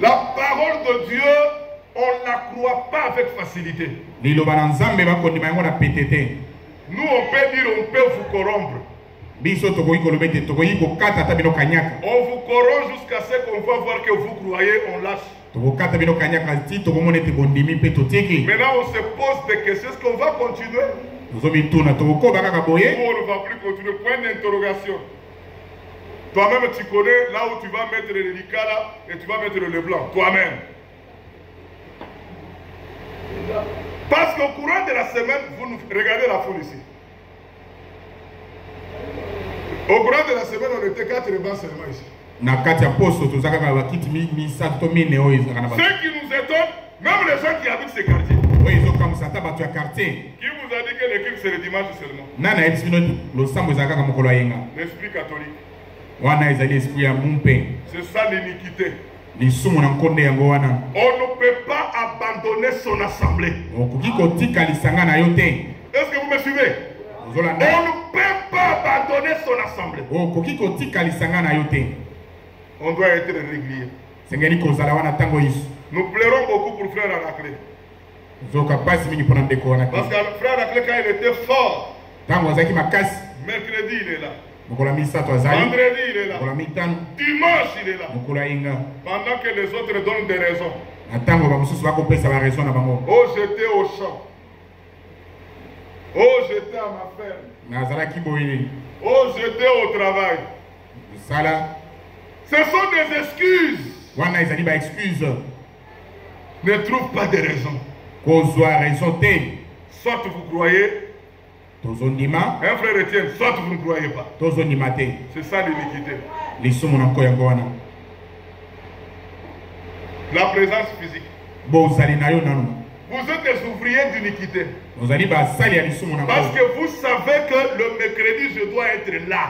La parole de Dieu, on ne la croit pas avec facilité. Nous, on peut dire, on peut vous corrompre. On vous corrompt jusqu'à ce qu'on va voir que vous croyez, on lâche. Maintenant, on se pose des questions. Est-ce qu'on va continuer? Ou on ne va plus continuer? Point d'interrogation. Toi-même, tu connais là où tu vas mettre le lica là et tu vas mettre le blanc. Toi-même. Parce qu'au courant de la semaine, vous nous regardez la foule ici. Au courant de la semaine, on était 4 bancs seulement ici. Ce qui nous étonne, même les gens qui habitent ces quartiers. Qui vous a dit que le culte c'est le dimanche seulement? L'esprit catholique. C'est ça l'iniquité. On ne peut pas abandonner son assemblée. Est-ce que vous me suivez? On ne peut pas abandonner son assemblée. On doit être régulier. Nous pleurons beaucoup pour frère Anaclé. Parce que frère Anaclé, quand il était fort, mercredi il est là. Vendredi il est là. Dimanche il est là. Pendant que les autres donnent des raisons. Oh, j'étais au champ. Oh, j'étais à ma ferme. Oh, j'étais au travail. Ce sont des excuses. Ne trouve pas de raison. Soit vous croyez. Un frère Etienne, soit vous ne croyez pas. C'est ça l'iniquité. La présence physique. Vous êtes des ouvriers d'iniquité. Parce que vous savez que le mercredi, je dois être là.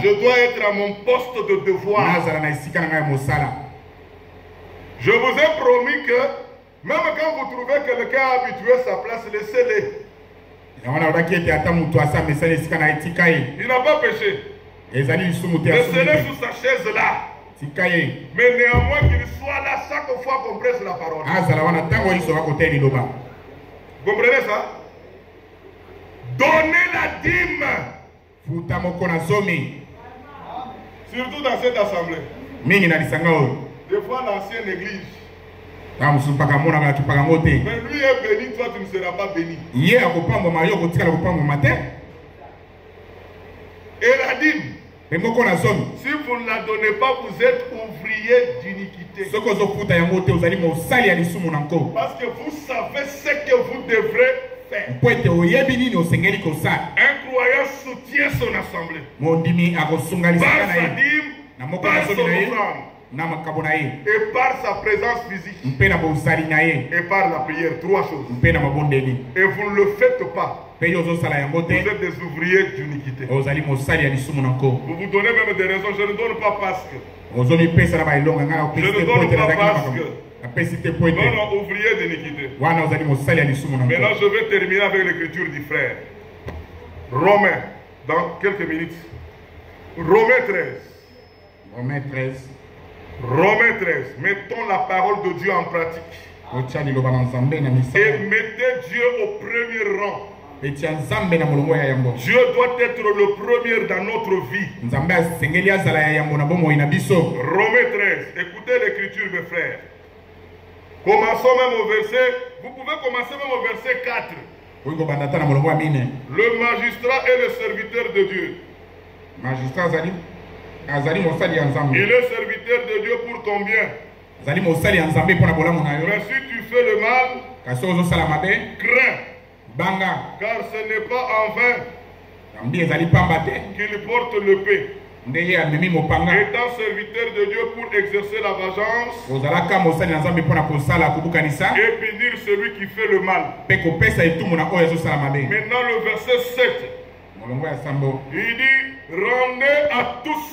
Je dois être à mon poste de devoir. Je vous ai promis que même quand vous trouvez quelqu'un habitué à sa place, laissez-le. Il n'a pas péché. Laissez-le sous sa chaise là. Mais néanmoins qu'il soit là chaque fois qu'on presse la parole. Vous comprenez ça? Donnez la dîme. Surtout dans cette assemblée. Des fois l'ancienne église. Mais lui est béni, toi tu ne seras pas béni. Et la dîme, si vous ne la donnez pas, vous êtes ouvrier d'iniquité. Parce que vous savez ce que vous devrez faire. Un croyant soutient son assemblée. Par sa dîme, par son offrande. Et par sa présence physique. Et par la prière. 3 choses. Et vous ne le faites pas. Vous êtes des ouvriers d'iniquité. Vous vous donnez même des raisons. Je ne donne pas parce que. Je ne donne pas parce que. Non, ouvrier d'iniquité. Maintenant, je vais terminer avec l'écriture du frère. Romains, dans quelques minutes. Romains 13. Romains 13. Mettons la parole de Dieu en pratique. Et mettez Dieu au premier rang. Dieu doit être le premier dans notre vie. Romains 13. Écoutez l'écriture, mes frères. Commençons même au verset. Vous pouvez commencer même au verset 4. Le magistrat est le serviteur de Dieu. Il est serviteur de Dieu pour ton bien. Mais si tu fais le mal, crains. Car ce n'est pas en vain qu'il porte l'épée. Étant serviteur de Dieu pour exercer la vengeance et punir celui qui fait le mal. Maintenant le verset 7. Il dit, rendez à tous.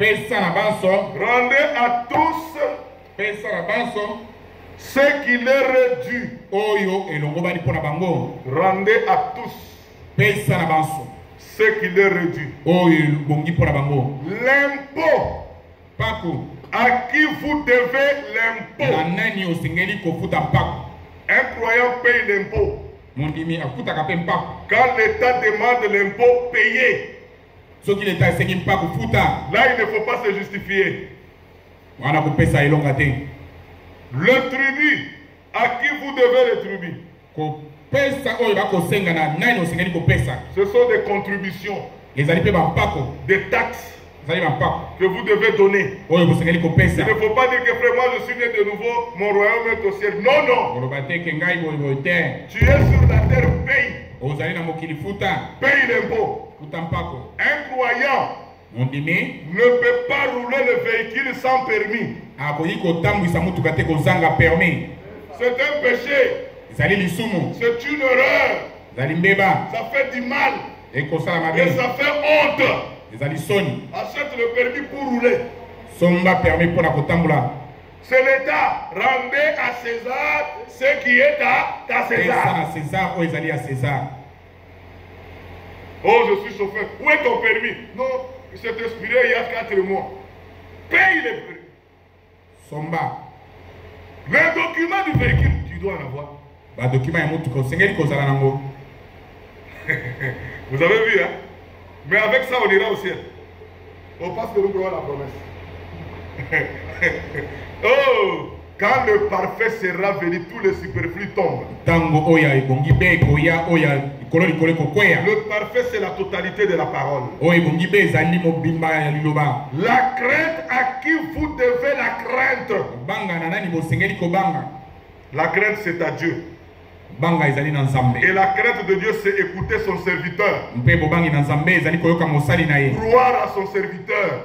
Rendez à tous ce qui leur est dû. Rendez à tous ce qui leur est dû. L'impôt. À qui vous devez l'impôt? Un croyant paye l'impôt. Quand l'État demande l'impôt, payez. Là, il ne faut pas se justifier. Le tribut. À qui vous devez le tribut? Ce sont des contributions, des taxes que vous devez donner. Il ne faut pas dire que frère, moi je suis né de nouveau, mon royaume est au ciel. Non, non. Tu es sur la terre, paye. Paye l'impôt. Un croyant ne peut pas rouler le véhicule sans permis. C'est un péché. C'est une erreur. Ça fait du mal. Et ça fait honte. Achète le permis pour rouler. C'est l'État. Rendez à César ce qui est à César. Oh, je suis chauffeur. Où est ton permis? Non, il s'est expiré il y a 4 mois. Paye le permis. Le document du véhicule, tu dois en avoir. Vous avez vu, hein? Mais avec ça, on ira au ciel. On passe que nous prenons la promesse. Oh, quand le parfait sera venu, tous les superflus tombent. Le parfait, c'est la totalité de la parole. La crainte, à qui vous devez la crainte? La crainte, c'est à Dieu. Et la crainte de Dieu, c'est écouter son serviteur. Croire à son serviteur.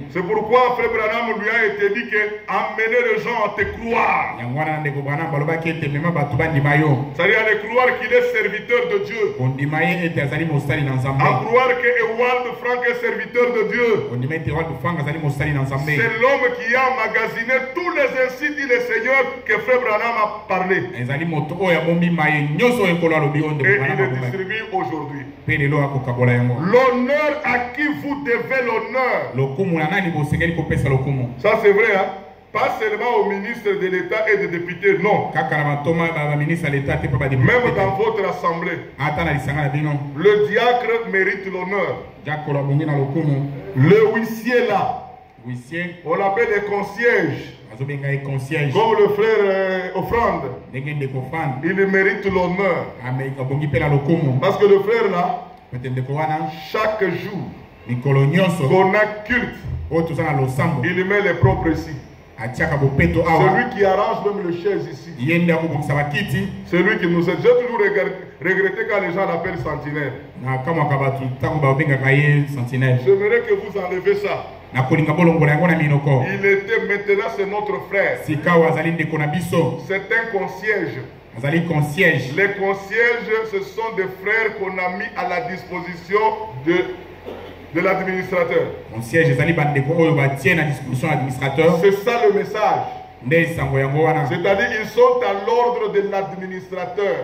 C'est pourquoi Frère Branham lui a été dit que amener les gens à te croire. C'est-à-dire à les croire qu'il est serviteur de Dieu. À croire que Ewald Frank est serviteur de Dieu. C'est l'homme qui a emmagasiné tous les ainsi dit le Seigneur que Frère Branham a parlé. Et il est distribué aujourd'hui. L'honneur à qui vous devez l'honneur. Ça c'est vrai, hein? Pas seulement au ministre de l'État et des députés, non. Même dans votre assemblée. Le diacre mérite l'honneur. Le huissier là, on l'appelle les concierges. Comme le frère offrande, il mérite l'honneur. Parce que le frère là, chaque jour qu'on a culte, il met les propres ici. Celui qui arrange même les chaises ici. Celui qui nous aide. J'ai toujours regretté quand les gens l'appellent sentinelle. J'aimerais que vous enlevez ça. Il était maintenant, c'est notre frère. C'est un concierge. Les concierges, ce sont des frères qu'on a mis à la disposition de l'administrateur. C'est ça le message. C'est-à-dire ils sont à l'ordre de l'administrateur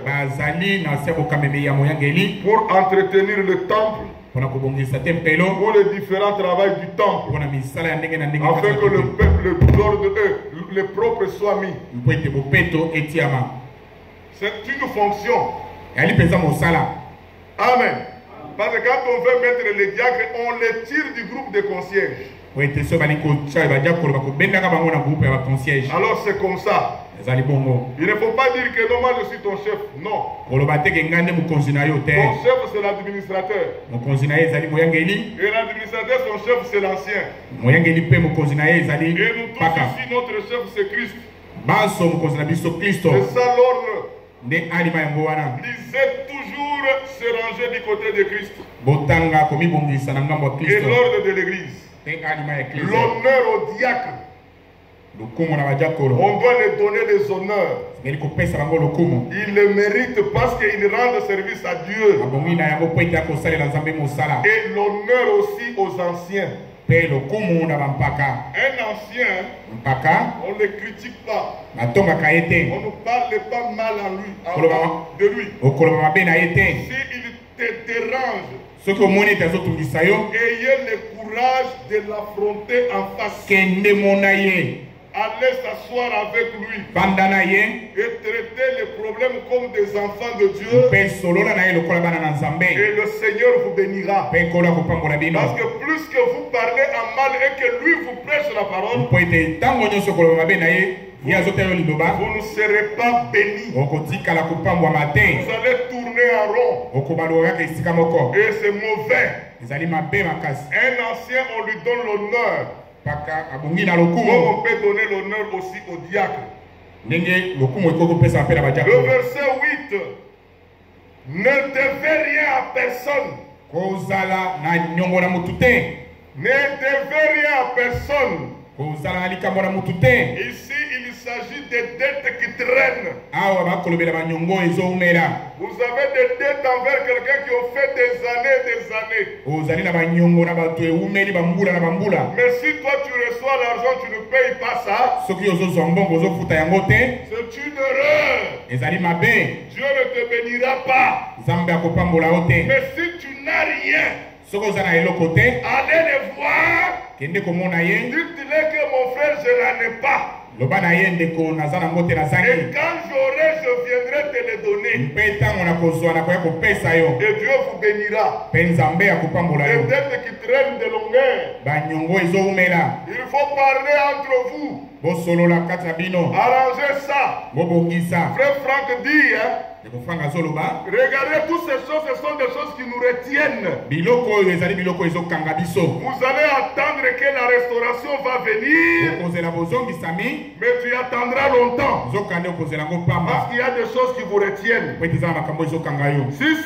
pour entretenir le temple, pour les différents travaux du temple, afin que le peuple, le propre soit mis. C'est une fonction. Amen. Parce que quand on veut mettre les diacres, on les tire du groupe de concierges. Alors c'est comme ça. Il ne faut pas dire que non, moi je suis ton chef. Non. Ton chef c'est l'administrateur. Et l'administrateur, son chef c'est l'ancien. Et nous tous ici, notre chef c'est Christ. C'est ça l'ordre. Lisez toujours se ranger du côté de Christ. Et l'ordre de l'église. L'honneur au diacre. On doit lui donner des honneurs. Il le mérite parce qu'il rend service à Dieu. Et l'honneur aussi aux anciens. Un ancien, on ne le critique pas. On ne parle pas mal de lui. S'il te dérange, Ayez le courage de l'affronter en face. Allez s'asseoir avec lui et traiter les problèmes comme des enfants de Dieu. Et le Seigneur vous bénira. Parce que plus que vous parlez en mal et que lui vous prêche la parole, vous ne serez pas bénis. Vous allez tourner en rond. Et c'est mauvais. Un ancien, on lui donne l'honneur. On peut donner l'honneur aussi au diacre. Le verset 8. Ne devez rien à personne. Ne devez rien à personne. Ici, il s'agit des dettes qui traînent. Vous avez des dettes envers quelqu'un qui ont fait des années et des années. Mais si toi tu reçois l'argent, tu ne payes pas ça. C'est une erreur. Dieu ne te bénira pas. Mais si tu n'as rien, allez les voir. Dites-le que mon frère, je n'en ai pas. Et quand j'aurai, je viendrai te le donner. Et Dieu vous bénira. Les dettes qui traînent de longueur. Il faut parler entre vous. Arrangez ça. Frère Franck dit, regardez toutes ces choses, ce sont des choses qui nous retiennent. Vous allez attendre que la restauration va venir, mais tu attendras longtemps. Parce qu'il y a des choses qui vous retiennent. Si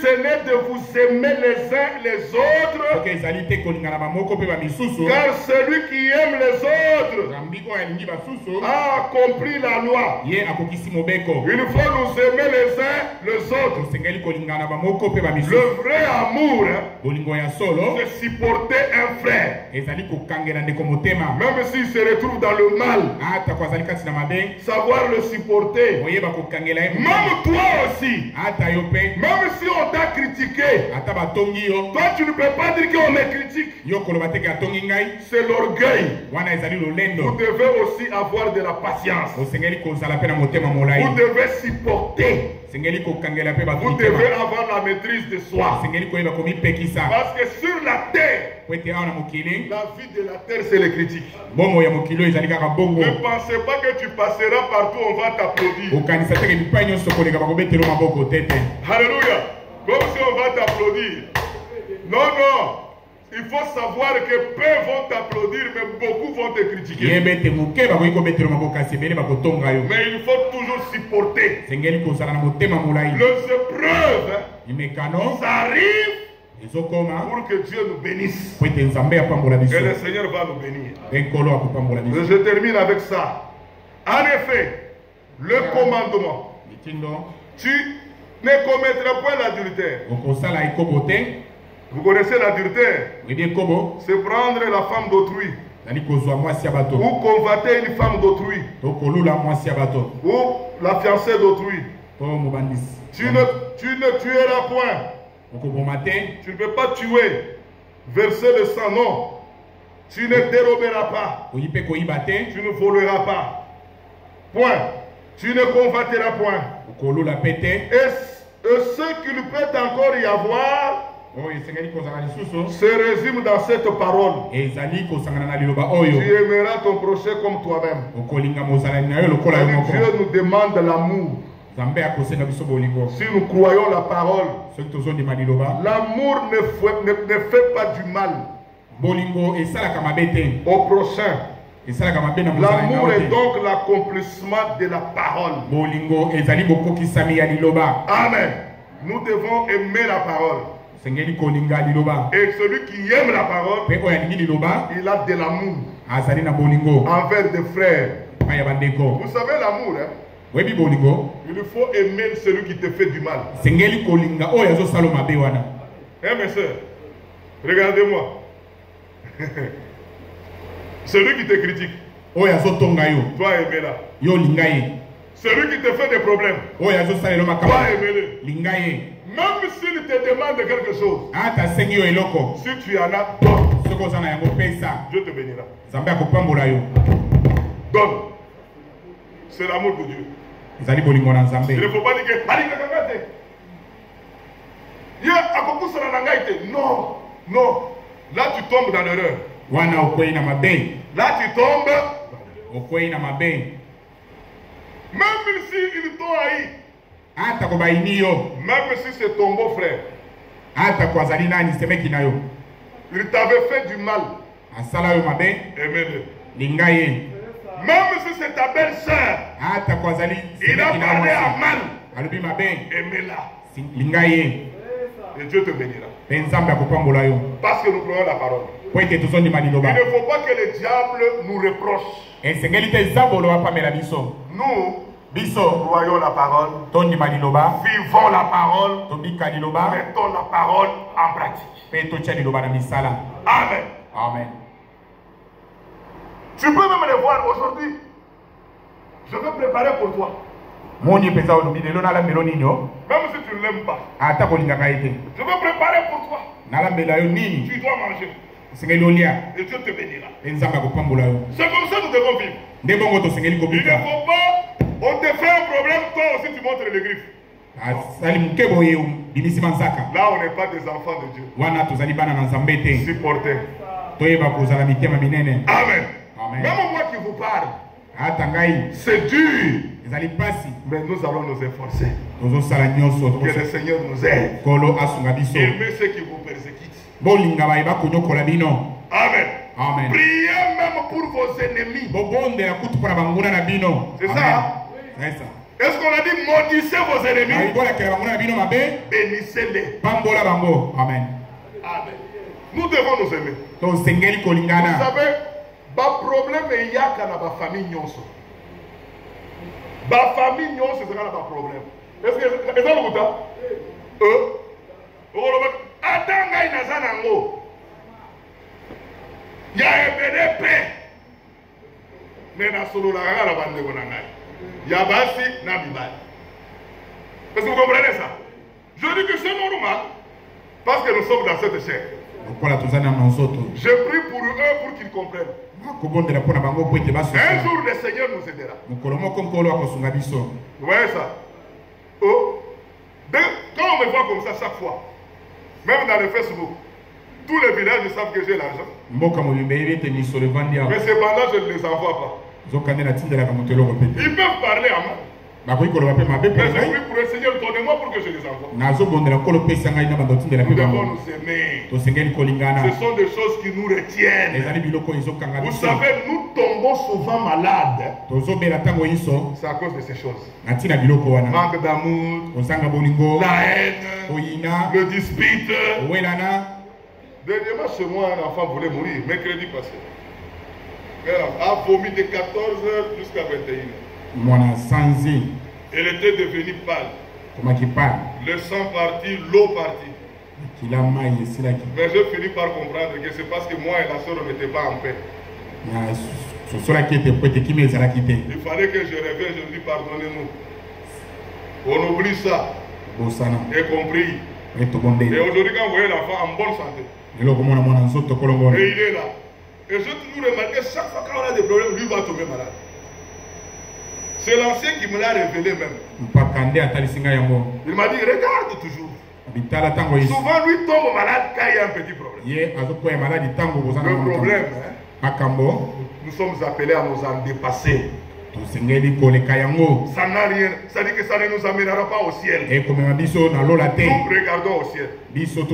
ce n'est de vous aimer les uns les autres, car celui qui aime les autres a accompli la loi. Il faut nous aimer les uns les autres. Le vrai amour, c'est supporter un frère. Même s'il se retrouve dans le mal, savoir le supporter. Même toi aussi. Même si on t'a critiqué, toi tu ne peux pas dire qu'on me critique. C'est l'orgueil. Vous devez aussi avoir de la patience. Vous devez supporter. Vous devez avoir la maîtrise de soi. Parce que sur la terre, la vie de la terre, c'est les critiques. Ne pensez pas que tu passeras partout, on va t'applaudir. Alléluia. Comme si on va t'applaudir. Non, non. Il faut savoir que peu vont t'applaudir, mais beaucoup vont te critiquer. Mais il faut toujours supporter. Les épreuves, ça arrive pour que Dieu nous bénisse. Et le Seigneur va nous bénir. Je termine avec ça. En effet, le commandement. Tu ne commettras point l'adultère. Vous connaissez l'adultère? C'est prendre la femme d'autrui. Ou convoiter une femme d'autrui. Ou la fiancée d'autrui. Tu ne tueras point. Tu ne peux pas tuer. Verser le sang, non. Tu ne déroberas pas. Tu ne voleras pas. Point. Tu ne convoiteras point. Et ce qu'il peut encore y avoir se résume dans cette parole. Tu aimeras ton prochain comme toi-même. Dieu nous demande l'amour. Si nous croyons la parole, l'amour ne fait pas du mal au prochain. L'amour est donc l'accomplissement de la parole. Amen. Nous devons aimer la parole. Et celui qui aime la parole, il a de l'amour envers des frères. Vous savez l'amour, hein? Il faut aimer celui qui te fait du mal. Mes soeurs, regardez-moi. Celui qui te critique, toi aimez-la. Celui qui te fait des problèmes. Dois aimer-le. Même s'il te demande quelque chose. Si tu en as, donne. Dieu te bénira. Donne. C'est l'amour de Dieu. Il ne faut pas dire que non, non. Là tu tombes dans l'erreur. Là tu tombes. Même si ils t'ont haï. Même si c'est ton beau-frère. Il t'avait fait du mal. Aimez-le. Même si c'est ta belle-sœur. Il a parlé à mal. Aimez-la. Et Dieu te bénira. Parce que nous prenons la parole. Il ne faut pas que le diable nous reproche. Nous, croyons la parole. Vivons la parole. Mettons la parole en pratique. Amen. Amen. Tu peux même les voir aujourd'hui. Je vais préparer pour toi. Même si tu ne l'aimes pas. Je vais préparer pour toi. Tu dois manger. Et Dieu te bénira. C'est comme ça que nous devons vivre. Il ne faut pas, on te fait un problème, toi aussi tu montres les griffes. Là on n'est pas des enfants de Dieu. Supportez. Amen. Même moi qui vous parle, c'est dur. Mais nous allons nous efforcer. Que le Seigneur nous aide. Aimez ceux qui vous persécutent. Amen. Amen. Priez même pour vos ennemis. C'est ça? Est-ce qu'on a dit maudissez vos ennemis? Bénissez-les. Amen. Amen. Nous devons nous aimer. Vous savez, le problème est qu'il y a dans ma famille. Ma famille, c'est un problème. Est-ce que c'est ça le cas? Il y a un BDP. Mais dans ce cas-là, il y a Bassi, Nabibal. Est-ce que vous comprenez ça? Je dis que c'est normal. Parce que nous sommes dans cette chair. Je prie pour eux pour qu'ils comprennent. Un jour, le Seigneur nous aidera. Vous voyez ça? Oh. Quand on me voit comme ça chaque fois, même dans le Facebook, tous les villages savent que j'ai l'argent. Mais cependant, je ne les envoie pas. Ils peuvent parler à moi. Mais je prie pour le Seigneur, donnez-moi pour que je les envoie. Nous devons nous aimer. Ce sont des choses qui nous retiennent. Vous savez, nous tombons souvent malades. C'est à cause de ces choses. Manque d'amour, la haine, le dispute. Dernièrement, chez moi, un enfant voulait mourir, mercredi passé. Elle a vomi de 14h jusqu'à 21h. Elle était devenue pâle. Le sang parti, l'eau partie. Mais je finis par comprendre que c'est parce que moi et la soeur n'étaient pas en paix. Il fallait que je réveille, je dis pardonnez-nous. On oublie ça. Et compris. Et aujourd'hui, quand vous voyez l'enfant en bonne santé, et il est là. Et j'ai toujours remarqué, chaque fois qu'on a des problèmes, lui va tomber malade. C'est l'ancien qui me l'a révélé même. Il m'a dit, regarde toujours. Souvent, lui tombe malade quand il y a un petit problème. Le problème, nous sommes appelés à nous en dépasser. Ça n'a rien, ça dit que ça ne nous amènera pas au ciel. Nous regardons au ciel. Les gens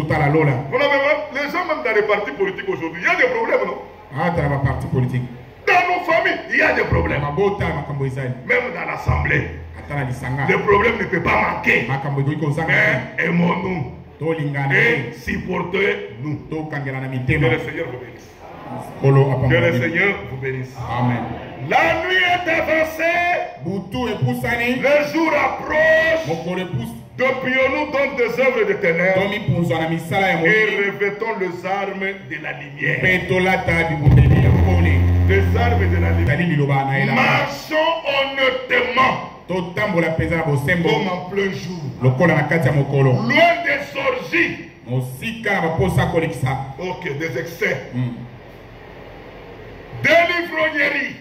même dans les partis politiques aujourd'hui, il y a des problèmes, non? Dans nos familles, il y a des problèmes. Même dans l'assemblée, le problème ne peut pas manquer. Mais aimons-nous et supportez-nous. Que le Seigneur vous bénisse. Que le Seigneur vous bénisse. Amen. La nuit est avancée. Le jour approche. Dépouillons-nous donc des œuvres de ténèbres et revêtons les armes de la lumière. Les armes de la lumière. Marchons honnêtement. Comme en plein jour. Loin des orgies. Ok, des excès. De l'ivrognerie.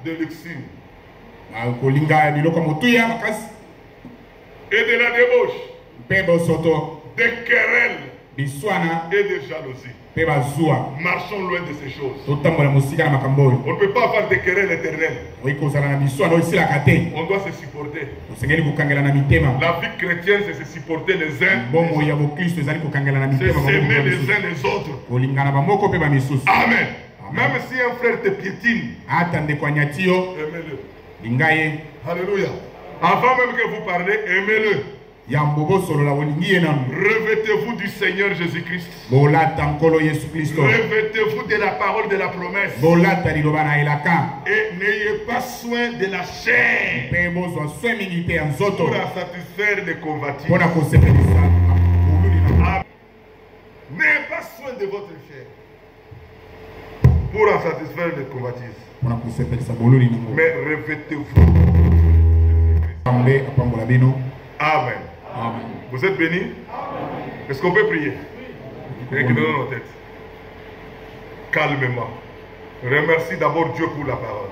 De luxure. Et de la débauche. De querelles. Et de jalousie. Marchons loin de ces choses. On ne peut pas avoir des querelles éternelles. On doit se supporter. La vie chrétienne, c'est se supporter les uns. C'est s'aimer les uns les autres. Amen. Même si un frère te piétine, aimez-le. Alléluia. Avant même que vous parlez, aimez-le. Revêtez-vous du Seigneur Jésus-Christ. Revêtez-vous de la parole de la promesse. Et n'ayez pas soin de la chair pour satisfaire les convoitises. N'ayez pas soin de votre chair pour en satisfaire les convoitises. Mais revêtez-vous. Amen. Amen. Vous êtes bénis? Est-ce qu'on peut prier? Inclinons nos têtes. Calmement. Remercie d'abord Dieu pour la parole.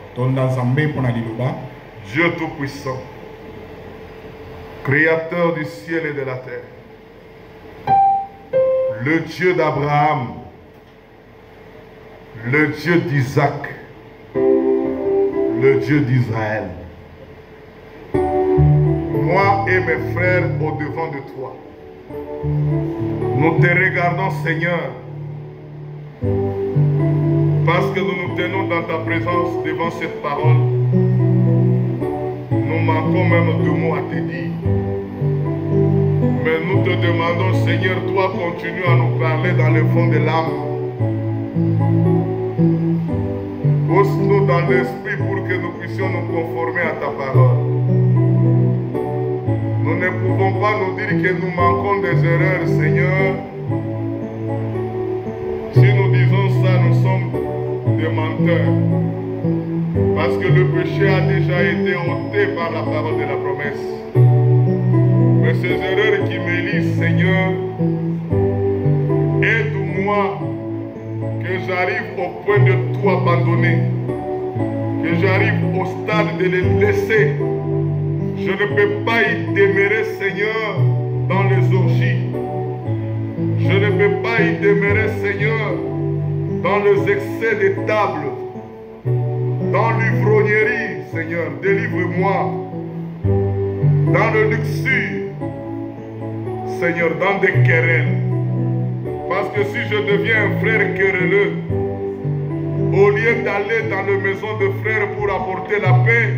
Dieu Tout-Puissant, Créateur du ciel et de la terre, le Dieu d'Abraham, le Dieu d'Isaac, le Dieu d'Israël. Moi et mes frères au-devant de toi, nous te regardons, Seigneur, parce que nous nous tenons dans ta présence devant cette parole. Nous manquons même de mots à te dire. Mais nous te demandons, Seigneur, toi, continue à nous parler dans le fond de l'âme. Pousse-nous dans l'esprit pour que nous puissions nous conformer à ta parole. Nous ne pouvons pas nous dire que nous manquons des erreurs, Seigneur. Si nous disons ça, nous sommes des menteurs. Parce que le péché a déjà été ôté par la parole de la promesse. Mais ces erreurs qui m'élisent, Seigneur, aide-moi que j'arrive au point de tout abandonner. Que j'arrive au stade de les laisser. Je ne peux pas y demeurer, Seigneur, dans les orgies. Je ne peux pas y demeurer, Seigneur, dans les excès des tables, dans l'ivrognerie, Seigneur, délivre-moi. Dans le luxure, Seigneur, dans des querelles. Parce que si je deviens un frère querelleux, au lieu d'aller dans la maison de frères pour apporter la paix,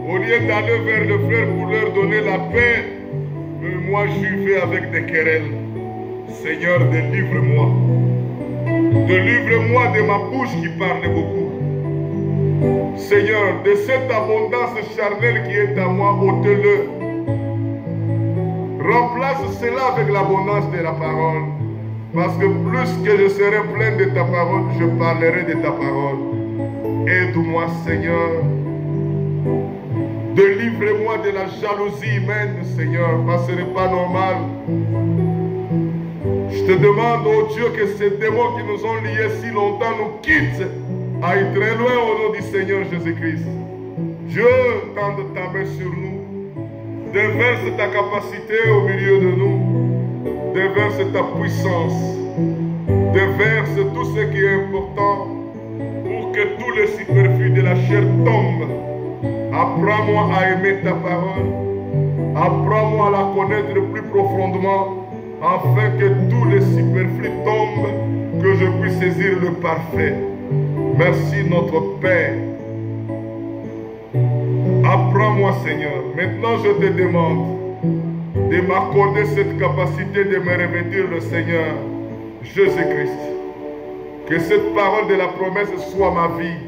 au lieu d'aller vers les frères pour leur donner la paix, moi je vais avec des querelles. Seigneur, délivre-moi. Délivre-moi de ma bouche qui parle beaucoup. Seigneur, de cette abondance charnelle qui est à moi, ôte-le. Remplace cela avec l'abondance de la parole. Parce que plus que je serai plein de ta parole, je parlerai de ta parole. Aide-moi, Seigneur. Délivre-moi de la jalousie humaine, Seigneur, parce que ce n'est pas normal. Je te demande, oh Dieu, que ces démons qui nous ont liés si longtemps nous quittent, aillent très loin au nom du Seigneur Jésus-Christ. Dieu, tende ta main sur nous. Déverse ta capacité au milieu de nous. Déverse ta puissance. Déverse tout ce qui est important pour que tous les superflus de la chair tombent. Apprends-moi à aimer ta parole. Apprends-moi à la connaître plus profondément, afin que tous les superflus tombent, que je puisse saisir le parfait. Merci notre Père. Apprends-moi, Seigneur. Maintenant, je te demande de m'accorder cette capacité de me revêtir le Seigneur Jésus-Christ. Que cette parole de la promesse soit ma vie.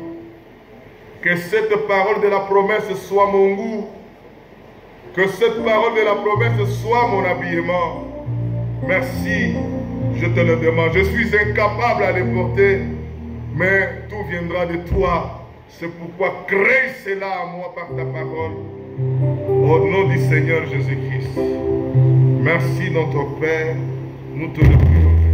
Que cette parole de la promesse soit mon goût. Que cette parole de la promesse soit mon habillement. Merci, je te le demande. Je suis incapable à les porter, mais tout viendra de toi, C'est pourquoi crée cela à moi par ta parole. Au nom du Seigneur Jésus-Christ. Merci notre Père. Nous te le prions.